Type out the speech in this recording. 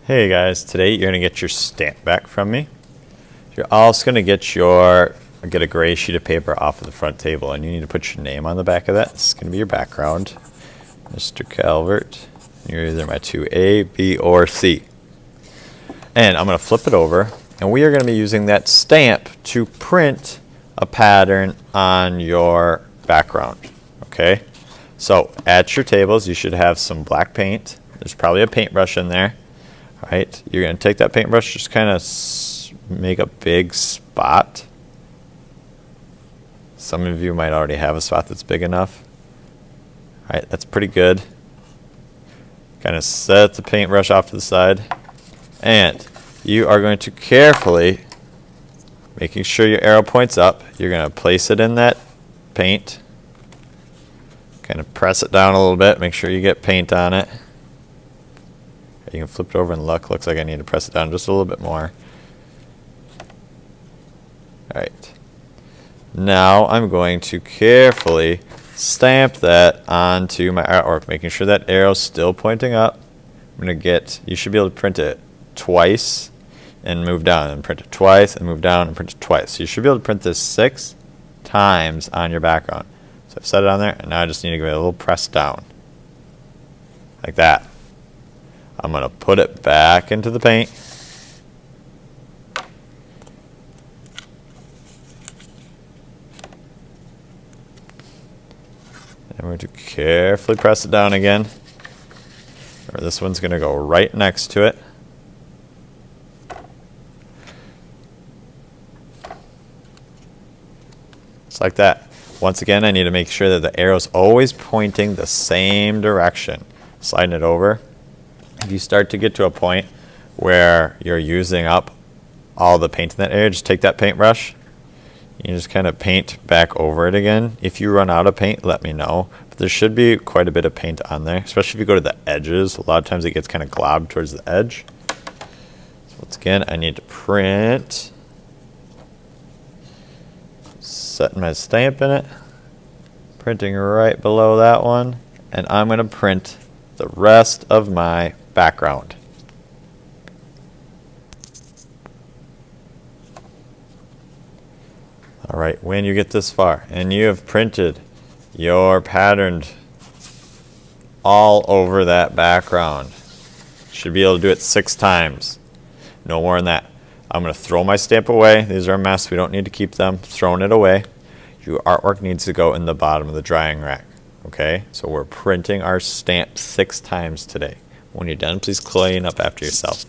Hey guys, today you're going to get your stamp back from me. You're also going to get a gray sheet of paper off of the front table, and you need to put your name on the back of that. This is going to be your background. Mr. Calvert. You're either my 2A, B, or C. And I'm going to flip it over, and we are going to be using that stamp to print a pattern on your background. Okay? So at your tables, you should have some black paint. There's probably a paintbrush in there. All right, you're going to take that paintbrush, just kind of make a big spot. Some of you might already have a spot that's big enough. All right, that's pretty good. Kind of set the paintbrush off to the side. And you are going to carefully, making sure your arrow points up, you're going to place it in that paint. Kind of press it down a little bit, make sure you get paint on it. You can flip it over and look. Looks like I need to press it down just a little bit more. Alright. Now I'm going to carefully stamp that onto my artwork, making sure that arrow's still pointing up. You should be able to print it twice and move down, and print it twice and move down and print it twice. So you should be able to print this 6 times on your background. So I've set it on there, and now I just need to give it a little press down. Like that. I'm going to put it back into the paint. And we're going to carefully press it down again. Or this one's going to go right next to it. Just like that. Once again, I need to make sure that the arrow's always pointing the same direction. Sliding it over. If you start to get to a point where you're using up all the paint in that area, just take that paintbrush. You just kind of paint back over it again. If you run out of paint, let me know. But there should be quite a bit of paint on there, especially if you go to the edges. A lot of times it gets kind of globbed towards the edge. So once again, I need to print. Setting my stamp in it. Printing right below that one. And I'm going to print the rest of my background. All right, when you get this far and you have printed your pattern all over that background, you should be able to do it 6 times. No more than that. I'm going to throw my stamp away. These are a mess. We don't need to keep them. Throwing it away. Your artwork needs to go in the bottom of the drying rack. Okay, so we're printing our stamp 6 times today. When you're done, please clean up after yourself.